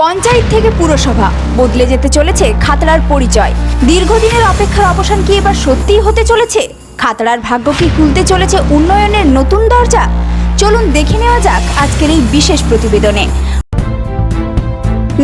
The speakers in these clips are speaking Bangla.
পঞ্চায়েত থেকে পুরসভা বদলে যেতে চলেছে খাতড়ার পরিচয়। দীর্ঘদিনের অপেক্ষার অবসান কি এবার সত্যিই হতে চলেছে? খাতড়ার ভাগ্য কি খুলতে চলেছে উন্নয়নের নতুন দরজা? চলুন দেখে নেওয়া যাক আজকের এই বিশেষ প্রতিবেদনে।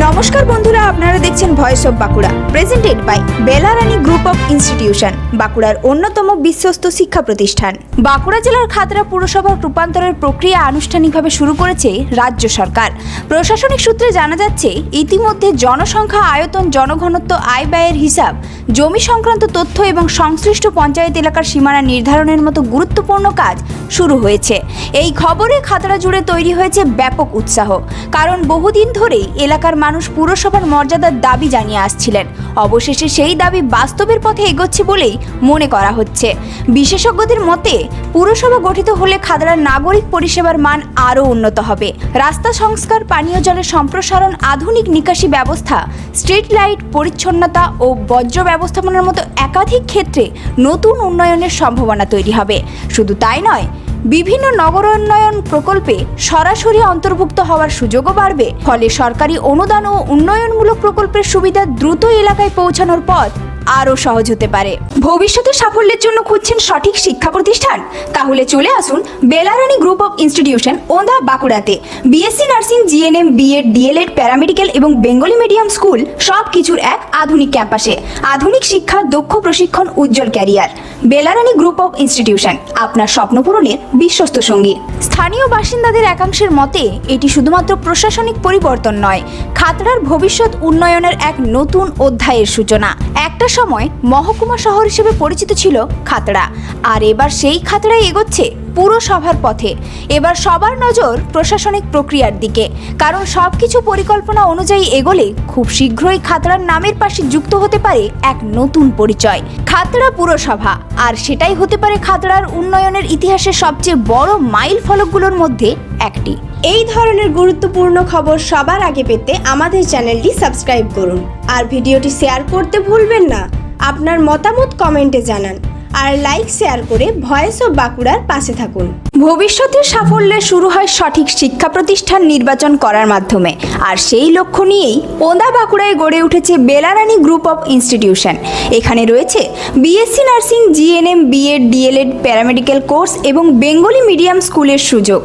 নমস্কার বন্ধুরা, আপনারা দেখছেন voice of Bankura, presented by Belarani group of institution, বাঁকুড়ার অন্যতম বিশ্বস্ত শিক্ষা প্রতিষ্ঠান। বাঁকুড়া জেলার খাতড়া পুরসভার রূপান্তরের প্রক্রিয়া আনুষ্ঠানিকভাবে শুরু করেছে রাজ্য সরকার। প্রশাসনিক সূত্রে জানা যাচ্ছে, ইতিমধ্যে জনসংখ্যা, আয়তন, জনঘনত্ব, আয় ব্যয়ের হিসাব, জমি সংক্রান্ত তথ্য এবং সংশ্লিষ্ট পঞ্চায়েত এলাকার সীমানা নির্ধারণের মতো গুরুত্বপূর্ণ কাজ শুরু হয়েছে। এই খবরে খাতড়া জুড়ে তৈরি হয়েছে ব্যাপক উৎসাহ, কারণ বহুদিন ধরেই এলাকার মানুষ পুরসভার মর্যাদার দাবি জানিয়ে আসছিলেন। অবশেষে সেই দাবি বাস্তবের পথে এগোচ্ছে বলেই মনে করা হচ্ছে। বিশেষজ্ঞদের মতে, পুরসভা গঠিত হলে খাতড়ার নাগরিক পরিষেবার মান আরও উন্নত হবে। রাস্তা সংস্কার, পানীয় জলের সম্প্রসারণ, আধুনিক নিকাশি ব্যবস্থা, স্ট্রিট লাইট, পরিচ্ছন্নতা ও বর্জ্য ব্যবস্থাপনার মতো একাধিক ক্ষেত্রে নতুন উন্নয়নের সম্ভাবনা তৈরি হবে। শুধু তাই নয়, বিভিন্ন নগরোন্নয়ন প্রকল্পে সরাসরি অন্তর্ভুক্ত হওয়ার সুযোগও বাড়বে। ফলে সরকারি অনুদান ও উন্নয়নমূলক প্রকল্পের সুবিধা দ্রুত এলাকায় পৌঁছানোর পথ আরও সহজ হতে পারে। ভবিষ্যতে সাফল্যের জন্য খুঁজছেন সঠিক শিক্ষা প্রতিষ্ঠান? তাহলে চলে আসুন Belarani group of institution, Onda, বাঁকুড়াতে। BSc nursing, GNM, BEd, D.El.Ed, paramedical এবং বেঙ্গলি মিডিয়াম স্কুল সব কিছুর এক আধুনিক ক্যাম্পাসে। আধুনিক শিক্ষা, দক্ষ প্রশিক্ষণ, উজ্জ্বল career. Belarani group of institution আপনার স্বপ্ন পূরণের বিশ্বস্ত সঙ্গী। স্থানীয় বাসিন্দাদের একাংশের মতে, এটি শুধুমাত্র প্রশাসনিক পরিবর্তন নয়, খাতড়ার ভবিষ্যৎ উন্নয়নের এক নতুন অধ্যায়ের সূচনা। একটা সময় মহকুমা শহর হিসেবে পরিচিত ছিল খাতড়া, আর এবার সেই খাতড়ায় এগোচ্ছে পুরসভার পথে। এবার সবার নজর প্রশাসনিক প্রক্রিয়ার দিকে, কারণ সবকিছু পরিকল্পনা অনুযায়ী এগোলে খুব শীঘ্রই খাতড়ার নামের পাশে যুক্ত হতে পারে এক নতুন পরিচয়, খাতড়া পুরসভা। আর সেটাই হতে পারে খাতড়ার উন্নয়নের ইতিহাসের সবচেয়ে বড় মাইল ফলকগুলোর মধ্যে একটি। এই ধরনের গুরুত্বপূর্ণ খবর সবার আগে পেতে আমাদের চ্যানেলটি সাবস্ক্রাইব করুন, আর ভিডিওটি শেয়ার করতে ভুলবেন না। আপনার মতামত কমেন্টে জানান, আর লাইক শেয়ার করে ভয়েস অফ বাঁকুড়ার পাশে থাকুন। ভবিষ্যতের সাফল্যের শুরু হয় সঠিক শিক্ষা প্রতিষ্ঠান নির্বাচন করার মাধ্যমে, আর সেই লক্ষ্য নিয়েই ওন্দা, বাঁকুড়ায় গড়ে উঠেছে বেলারানী গ্রুপ অফ ইনস্টিটিউশন। এখানে রয়েছে BSc nursing, GNM, BEd, D.El.Ed, paramedical course এবং বেঙ্গলি মিডিয়াম স্কুলের সুযোগ।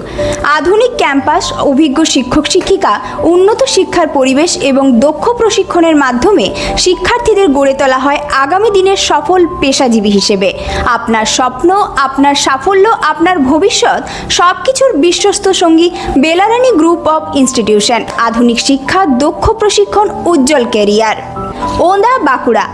আধুনিক ক্যাম্পাস, অভিজ্ঞ শিক্ষক শিক্ষিকা, উন্নত শিক্ষার পরিবেশ এবং দক্ষ প্রশিক্ষণের মাধ্যমে শিক্ষার্থীদের গড়ে তোলা হয় আগামী দিনের সফল পেশাজীবী হিসেবে। আপনার স্বপ্ন, আপনার সাফল্য, আপনার ভবিষ্যৎ সবকিছুর বিশ্বস্ত সঙ্গী বেলারানী গ্রুপ অফ ইনস্টিটিউশন। আধুনিক শিক্ষা, দক্ষ প্রশিক্ষণ, উজ্জ্বল ক্যারিয়ার। ওন্দা, বাঁকুড়া।